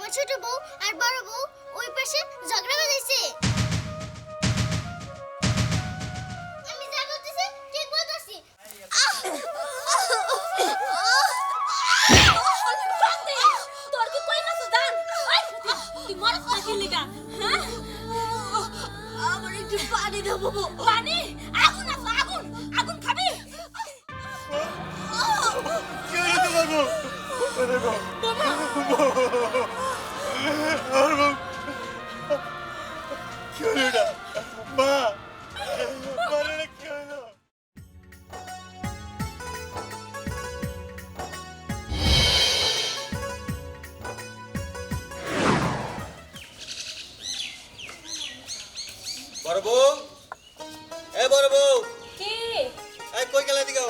আমার ছোট বউ আর বড় বউ ওই পাশে ঝগড়া বাঁধাইছে। আমি যা বলতেছি ঠিক বলতেছি। তোর কি কই না সুদান? তুই মরছ না কি লিগা? হ্যাঁ, আমার একটু পানি দাও বাবু। পানি? আগুন আছে, আগুন। আগুন খাবি? কি হয়েছে বাবু? দেখো আর বাবু কি হলো এটা? মা মারে না, কি হলো? বড় বউ, এ বড় বউ, কি? এই কই গেলা দিগো?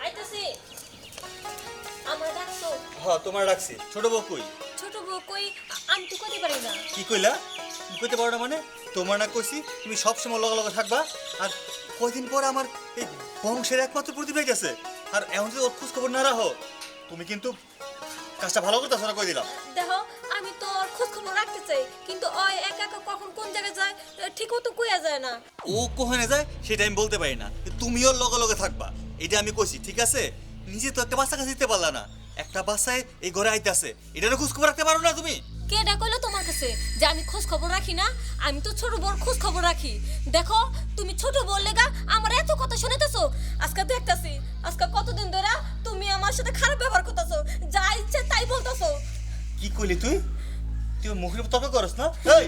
আইতাছি। আমরা ডাকছো? হ্যাঁ তোমার ডাকছি। ছোট বউ কই? ছোট বউ কই? আমি তো কইতে পারি না। কি কইলা? কি কইতে পারো না মানে? তোমার না কইছি তুমি সবসময় লগে লগে থাকবা, আর কয়দিন পর আমার এই বংশের একমাত্র প্রতিভা গেছে, আর এখন যদি ওর খোঁজ খবর না রাখো তুমি কিন্তু কাজটা ভালো করতেছ না, কই দিলাম। দেখো, আমি তো ওর খোঁজ খবর রাখতে চাই, কিন্তু ওই একা একা কখন কোন জায়গায় যায় ঠিক মতো কইয়া যায় না। ও কোহানে যায় সেটা আমি বলতে পারি না, তুমি ওর লগে লগে থাকবা এটা আমি কইছি, ঠিক আছে? নিজে তো একটা বাচ্চা কাছে দিতে পারলা না, একটা বাচ্চায় এই ঘরে আইতাছে, এটারও খোঁজ খবর রাখতে পারো না তুমি? কে ডাকলো তোমার কাছে যে আমি খোঁজ খবর রাখি না? আমি তো ছোট বড় খোঁজ খবর রাখি। দেখো, তুমি ছোট বড় লেগা আমার এত কথা শুনেতেছো, আজকে দেখতাছি আজকে কতদিন ধরে তুমি আমার সাথে খারাপ ব্যবহার করতেছো, যা ইচ্ছে তাই বলতেছো। কি কইলি তুই? তুই মুখের উপর তর্ক করস না? এই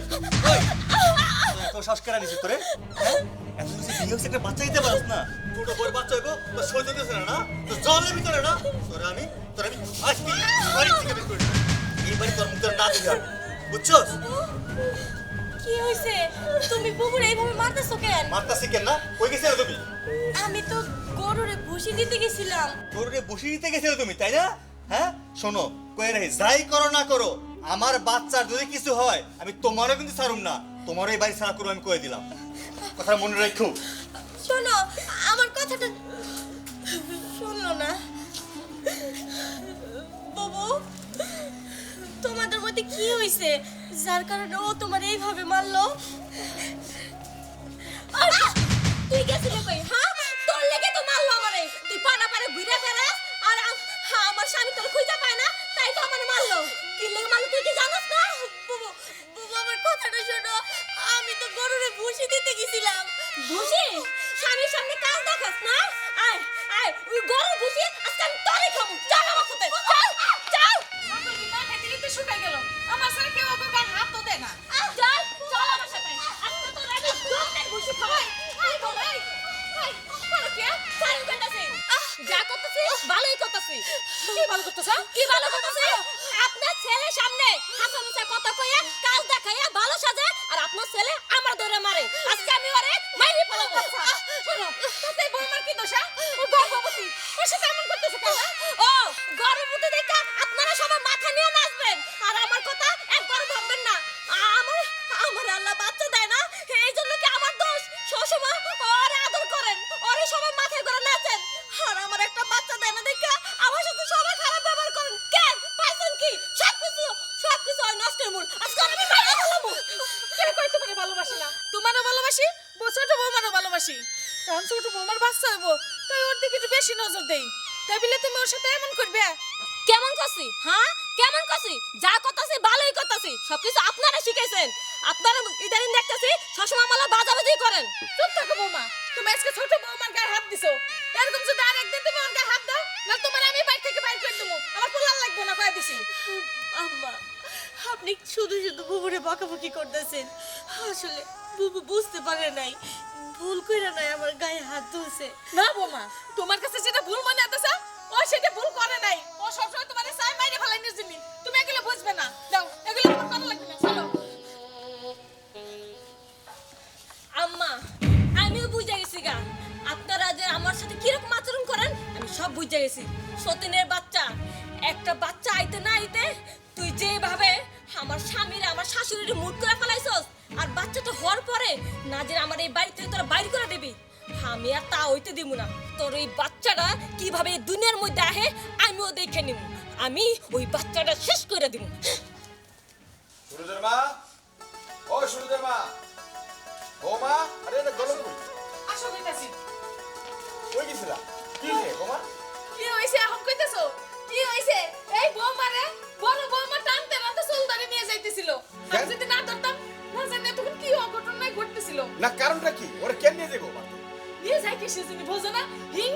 এই তো শ্বাস কেন নিছিস তোরে? হ্যাঁ, এত কিছু বিয়ে হচ্ছে একটা বাচ্চা দিতে পারস না? ছোট বড় বাচ্চা হইব তো সহ্য হইতেছে না, না তো জলের ভিতরে না তোর আমি আজকে বাড়ি থেকে বের করে দেব। এই বাড়ি তোর মুখ ধরে না দিবি আর, বুঝছস? কি হইছে? তুমি বুবুরে এইভাবে মারতেছো কেন? মারতাছি কেন না? কই গেছিলে তুমি? আমি তো গরুরে ভুসি দিতে গেছিলাম। তোরে বসে দিতে গেছিলে তুমি, তাই না? হ্যাঁ শোনো, কই রে, যাই করো না করো, আমার বাচ্চার যদি কিছু হয় আমি তোমারও কিন্তু ছাড়ুম না, তোমারও এই বাড়ি ছাড়া করবো আমি কয়ে দিলাম, কথা মনে রাখো। শোনো, আমার কথাটা শুনলো না। বাবু, তোমাদের মধ্যে কি হইছে যার কারণে ও তোমার এইভাবে মারলো? তুই গেছিলি কই? হ্যাঁ, তোর লেগে তো মারলো আমারে। তুই পানা পারে ঘুরে বেড়াস আর আমার স্বামী তোর খুঁজে পায় না, তাই তো আমারে মারলো। কি লেগে মারলো তুই কি জানাস না? বাবু, বাবু আমার কথাটা শোনো, আমি তো গরুরে ভুসি দিতে গেছিলাম। ভুসি? স্বামীর সামনে কাজ দেখাস না? আয় আয়, ওই গরুর ভুসি আজকে আমি তোরে খাবো। চল আমার সাথে, চল চল। আমার কি না খাইতে দিতে শুকাই গেল, আমার সাথে কেউ ওকে গায়ে হাত তো দেয় না। চল চল আমার সাথে, আজকে তোর আমি দমনের ভুসি খাওয়াই। আয় বাবা, আয় বলো কি? সাইন করতেছি, যা করতেছি ভালোই করতেছি। কি ভালো করতেছ? কি ভালো করতেছি? আপনার ছেলের সামনে হাসা মিশা কথা কইয়া কাজ দেখাইয়া ভালো সাজে, আর আপনার ছেলে আমার ধরে মারে। আজকে আমি ওরে মাইরে ফেলাবো। শোনো, তাতে বৌমার কি দোষ? ও গর্ভবতী, ওর সাথে এমন করতেছে কেন? ও গর্ভবতী দেখা আপনারা সবাই মাথা নিয়ে নাচবেন, আর আমার কথা একবার ভাববেন না। আমার আমার আল্লাহ বাচ্চা দেয় না, এই জন্য কি আমার দোষ? সবসময় ওরে আদর করেন, ওরে সবাই মাথায় করে নাচেন, আর আমার একটা বাচ্চা দেয় না দেখা আমার সাথে সবাই খারাপ ব্যবহার করেন। কেন পাইছেন কি? সবকিছু ওই নষ্টের মূল। আজকে আমি মাইরে ফেলাবো। কে কই তোমাকে ভালোবাসি না? তোমারও ভালোবাসি, ছোট বৌমারও ভালোবাসি। কারণ ছোট বৌমার বাচ্চা হইব, তাই ওর দিকে একটু বেশি নজর দেই। তাই বলে তুমি ওর সাথে এমন করবে? কেমন করছি? হ্যাঁ কেমন করছি? যা করতেছি ভালোই করতেছি, সবকিছু আপনারা শিখাইছেন। আপনারা ইদানিং দেখতেছি সবসময় আমার বাজাবাজি করেন। চুপ থাকো বৌমা, তুমি আজকে ছোট বৌমার গায়ে হাত দিছো। এরকম যদি আরেকদিন তুমি ওর গায়ে হাত দাও, না তোমার আমি বাড়ি থেকে বাইর করে দেবো। আমার পোলার লাগবে না, কয়ে দিছি। আম্মা, আপনি শুধু শুধু বুবুরে বকাবকি করতেছেন। আসলে বুবু বুঝতে পারে নাই, ভুল কইরা নাই আমার গায়ে হাত তুলছে। না বৌমা, তোমার কাছে যেটা ভুল মনে হতেছে, ও সেটা ভুল করে নাই। ও সবসময় তোমার চাই মাইরে ফেলাই নির্জিনি। তুমি এগুলো বুঝবে না। দাও, এগুলো তোমার করা লাগবে না, চলো। আম্মা, আমিও বুঝে গেছি গা আপনারা যে আমার সাথে কিরকম আচরণ করেন, আমি সব বুঝে গেছি। সতীনের বাচ্চা, একটা বাচ্চা আইতে না আইতে তুই যেভাবে আমার স্বামীর আমার শাশুড়ির মুড করে ফেলাইছস, আর বাচ্চাটা হওয়ার পরে না যে আমার এই বাড়ি থেকে তোরা বাইর করে দিবি, আমি আর তা হইতে দিব না। তোর এই বাচ্চাটা কিভাবে এই দুনিয়ার মধ্যে আহে আমিও দেখে নিব। আমি ওই বাচ্চাটা শেষ করে দিব।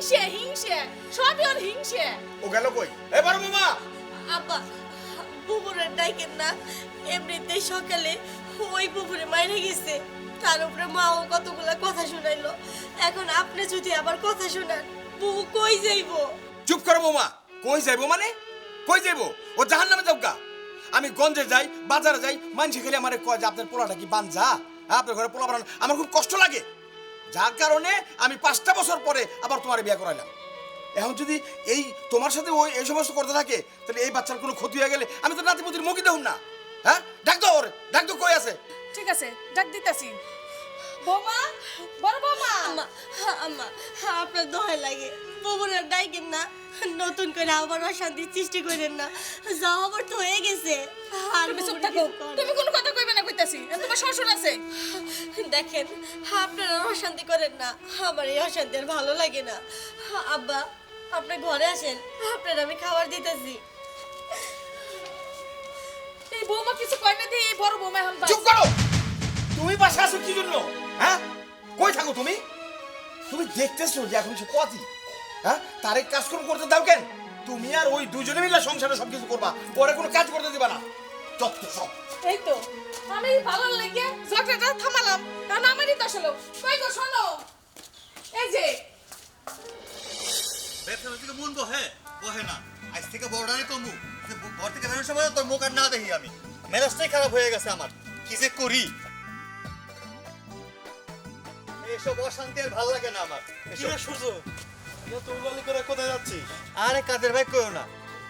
হিংসে হিংসে সবই ওর হিংসে। ও গেল কই? এ বড় মামা, আব্বা বুবুরের ডাইকেন না, এমনিতেই সকালে ওই বুবুরে মাইরে গেছে, তার উপরে মাও কতগুলা কথা শুনাইলো। এখন আপনি যদি আবার কথা শুনান, বুবু কই যাইবো? চুপ করো মামা। কই যাইবো মানে? কই যাইবো? ও জাহান্নামে যাও গা। আমি গঞ্জে যাই, বাজারে যাই, মানুষ খেলে আমারে কয় যে আপনার পোলাটা কি বানজা, আপনার ঘরে পোলা বানান, আমার খুব কষ্ট লাগে। যার কারণে আমি 5টা বছর পরে আবার তোমার বিয়ে করাইলাম। এখন যদি এই তোমার সাথে ওই এই সমস্ত করতে থাকে, তাহলে এই বাচ্চার কোনো ক্ষতি হয়ে গেলে আমি তো নাতিপুতির মুখই দেখুন না। হ্যাঁ, ডাক দাও ওরে, ডাক দাও, কই আছে? ঠিক আছে, ডাক দিতাছি। বৌমা, বড় বৌমা। আম্মা আম্মা আপনার দোহাই লাগে, বুবুরের ডাইকেন না, নতুন করে আবার অশান্তি সৃষ্টি করেন না। যা হবার তো হয়ে গেছে। আর তুমি চুপ বুবুরে থাকো, কিছু করেন না। তুমি কোনো কথা কইবে না কইতাছি। তোমার শ্বশুর আছে। দেখেন, আপনারা অশান্তি করেন না, আমার এই অশান্তি আর ভালো লাগে না। আব্বা আপনি ঘরে আসেন, আপনার আমি খাবার দিতেছি। এই বৌমা কিছু কয় না দিয়ে এই বড় বৌমা এখন চুপ করো। তুমি বাসা আছো কি জন্য? হ্যাঁ, কই থাকো তুমি? তুমি দেখতেছো যে এখন সে কতি, হ্যাঁ, তার এই কাজকর্ম করতে দাও কেন? তুমি আর ওই দুজনে মিলে সংসারে সবকিছু করবা, ওরা কোনো কাজ করতে দিবা না। যত সব। এই তো আমি ভালো লাগে ঝগড়াটা থামালাম, কারণ আমারই তো আসলে কই গো শোনো, এই যে ব্যবসা থেকে মন বহে বহে না। আজ থেকে বড়টারই তো মুখ, ঘর থেকে বেরোনোর সময় তোর মুখ আর না দেখি আমি। মেজাজটাই খারাপ হয়ে গেছে আমার, কি যে করি। এসব অশান্তি আর ভালো লাগে না আমার। কি রে সূর্য, এত উলালি করে কোথায় যাচ্ছিস? আরে কাদের ভাই কইও না,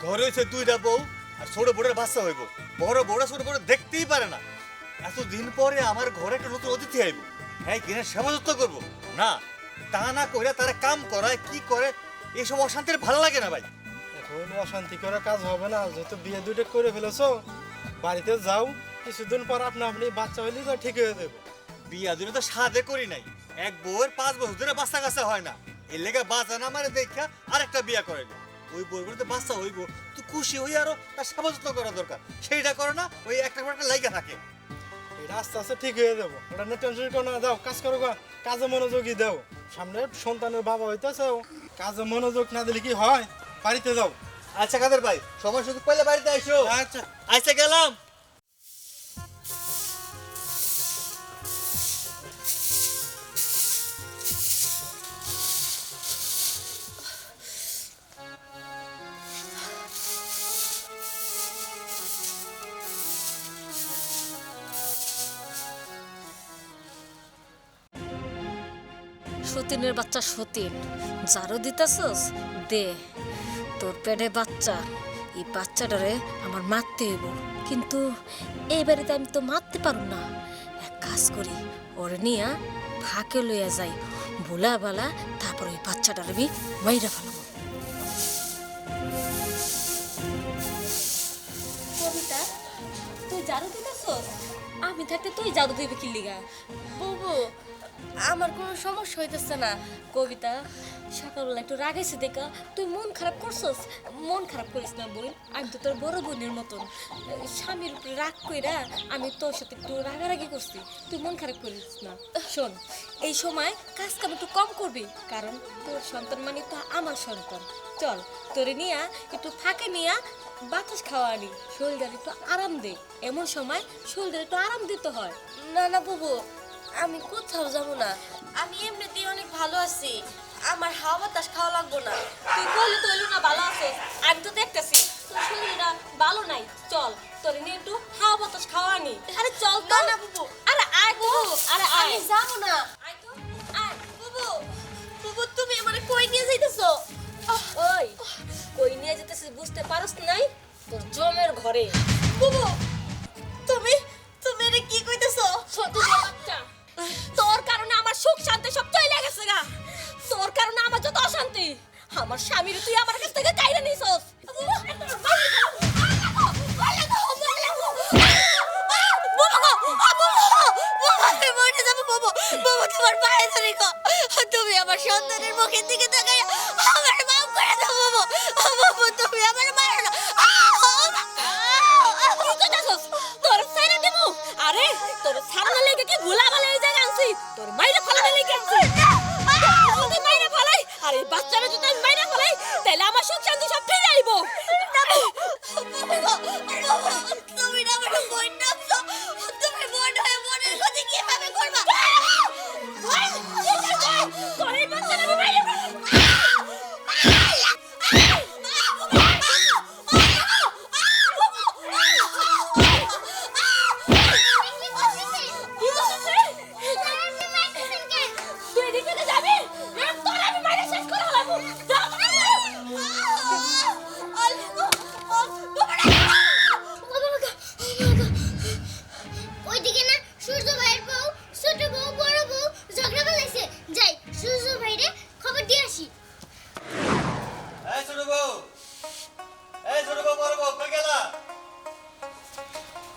ঘরে হয়েছে 2টা বউ আর ছোট বউয়ের বাচ্চা হইব। বড় বউরা ছোট বউরা দেখতেই পারে না। এতদিন পরে আমার ঘরে একটা নতুন অতিথি আইব, হ্যাঁ কিনা সেবা যত্ন করবো না, তা না কইরা তারা কাম করায় কি করে, এসব অশান্তির ভালো লাগে না ভাই। এখন অশান্তি করে কাজ হবে না, যেহেতু বিয়ে দুইটা করে ফেলেছো, বাড়িতে যাও, কিছুদিন পর আপনি বাচ্চা হইলে তো ঠিক হয়ে যাবে। বিয়া দিনে তো সাদে করি নাই, এক বউয়ের 5 বছর ধরে বাচ্চা কাচ্চা হয় না, এর লেগে বাচ্চা না মারে দেখা আরেকটা বিয়া করাইলো। ওই বউয়ের তো বাচ্চা হইব, তো খুশি হই আরো তার সেবা যত্ন করা দরকার, সেইটা করে না, ওই একটা করে একটা লাইগা থাকে। এটা আস্তে আস্তে ঠিক হয়ে যাবো, ওটা নিয়ে টেনশন করো না। যাও কাজ করো গা, কাজে মনোযোগী দাও। সামনে সন্তানের বাবা হইতেছে, কাজে মনোযোগ না দিলে কি হয়? বাড়িতে যাও। আচ্ছা কাদের ভাই, সময় সুযোগ পাইলে বাড়িতে আইসো। আচ্ছা। আচ্ছা গেলাম। সতীনের বাচ্চা সতীন, যারও দিতেছস দে, তোর পেটে বাচ্চা, এই বাচ্চাটারে আমার মারতে হইব, কিন্তু এই বাড়িতে আমি তো মারতে পারব না। এক কাজ করি, ওরে নিয়া ফাঁকে লইয়া যাই, ভোলা বালা, তারপর ওই বাচ্চাটারে আমি মাইরা ফেলাম। কবিতা তুই জাদু দিতেছস? আমি থাকতে তুই জাদু দিবি কি লিগা? বুবু আমার কোনো সমস্যা হইতেছে না। কবিতা সকালবেলা একটু রাগাইছে দেখা তুই মন খারাপ করছস। মন খারাপ করিস না বোন, আমি তো তোর বড় বোনের মতন। স্বামীর উপরে রাগ কইরা আমি তোর সাথে একটু রাগারাগি করছি, তুই মন খারাপ করিস না। শোন, এই সময় কাজ কাম একটু কম করবি, কারণ তোর সন্তান মানে তো আমার সন্তান। চল তোরে নিয়া একটু ফাঁকে নিয়া বাতাস খাওয়া আনি, শরীরটা একটু আরাম দে। এমন সময় শরীরটা একটু আরাম দিতে হয়। না না বাবু, আমি কোথাও যাব না, আমি এমনিতেই অনেক ভালো আছি, আমার হাওয়া বাতাস খাওয়া লাগবো না। তুই বললি তো এলো না ভালো আছিস, আমি তো দেখতেছি তোর শরীরটা ভালো নাই। চল তোর নিয়ে একটু হাওয়া বাতাস খাওয়া আনি। আরে চল তো না বাবু। আরে আয় বাবু, আরে আমি যাব না। আয় তো আয় বাবু। বাবু তুমি আমারে কই নিয়ে যাইতেছো? ওই কই নিয়ে যেতেছিস বুঝতে পারস নাই? তোর জমের ঘরে। বাবু তুমি তুমি এটা কি কইতেছো? সতীনের বাচ্চা, তোর কারণে আমার সুখ শান্তি সব চলে গেছে গা, তোর কারণে আমার যত অশান্তি, আমার স্বামীর তুই আমার কাছ থেকে কাইরা নিছস। তুমি আমার সন্তানের মুখের দিকে তাকাই আমার মাফ করে দাও বাবু। বাবু তুমি আমার মারো না। তোর সাইরা দেবো? আরে তোর সামনে লেগে কি ভুলা ভালো এই জায়গা আনছি, তোর মাইরে ফলাবে লেগে আনছি, তোর মাইরে ফলাই। আর এই বাচ্চারা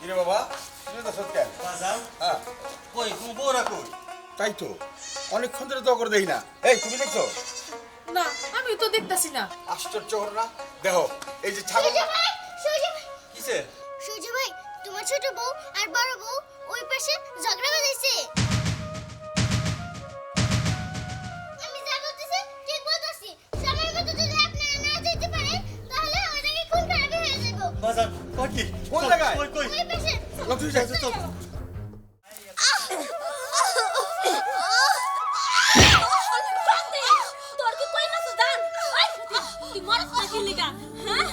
কিরে বাবা তুমি তো সত্যি বাজান হ্যাঁ কই তুমি বউরা কই তাই তো অনেকক্ষণ ধরে তো করে দেই না এই তুমি দেখছো না আমি তো দেখতাছি না। আশ্চর্য হল না দেখো এই যে ছাগল সূর্য ভাই সূর্য ভাই কিসে সূর্য ভাই তোমার ছোট বউ আর বড় বউ ওই পাশে ঝগড়া বাঁধাইছে। আমি যা বলতেছি ঠিক বলতেছি, সময় মতো যদি আপনারা না যেতে পারেন তাহলে ওই জায়গায় খুন খারাপি হয়ে যাবে। বাজান কই কি কোন জায়গায়? কই কই ওই পাশে লক্ষ্মী যাইছো তো তোর কি কই না সুদান তুই মরছ না কি লিগা হ্যাঁ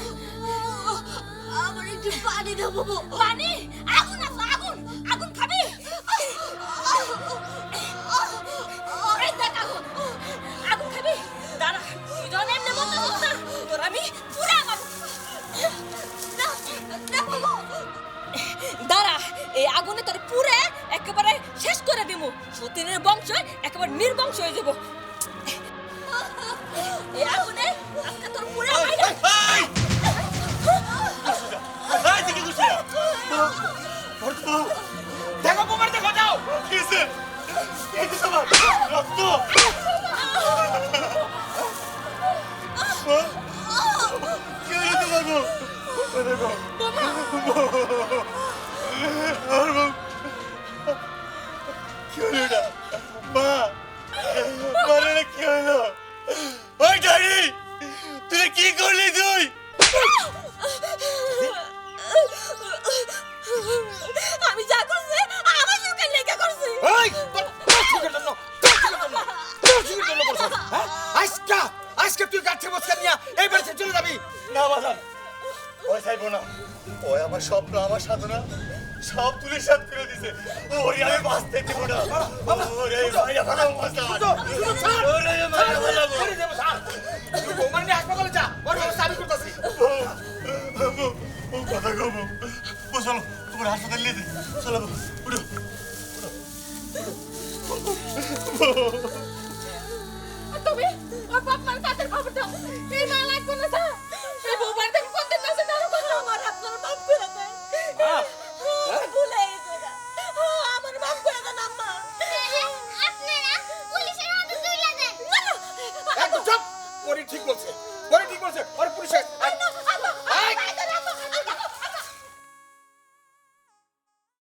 আমার একটু পানি দাও বাবু পানি আগুন আছে আগুন আগুন খাবি এই দেখ আগুন আগুন খাবি দাঁড়া তুই যখন এমনি মতো হস না তোর আমি পুরা বাবু দাঁড়া এই আগুনে তোর পুরে একেবারে শেষ করে দিমু সতীনের বংশ একেবারে নির্বংশ হয়ে যাব এই আগুনে আজকে তোর পুরে মাইরা এই দিকে গুছিয়ে দেখো বোমার দেখো যাও কিসে এই যে সবার রক্ত কি হলো তোমার বউ দেখো আর বউ কি হলো এটা মা মারে কি হলো ওই ডাড়ি তুই কি করলি তুই আমি যা করছি আমার সুখের লেগে করছি এই তোর সুখের জন্য তোর সুখের জন্য করছ হ্যাঁ আজকে তুই গাছে বসকা নিয়া এই বাড়িতে চলে যাবি না বাজান ওই চাইবো না ওই আমার স্বপ্ন আমার সাধনা সব তুলে সব ফিরে দিছে ওরে আমি বাঁচতে দিব না ওরে মাইয়া ভালো বাঁচা ওরে মাইয়া ভালো করে দেব স্যার তুই বোমার নিয়ে হাসপাতালে যা ওর ব্যবস্থা আমি করতেছি ও কথা কব ও চলো তোমার হাসপাতাল নিয়ে দে চলো উঠো তুমি ওর বাপ মার কাছের খবর দাও এই মা লাগবে না স্যার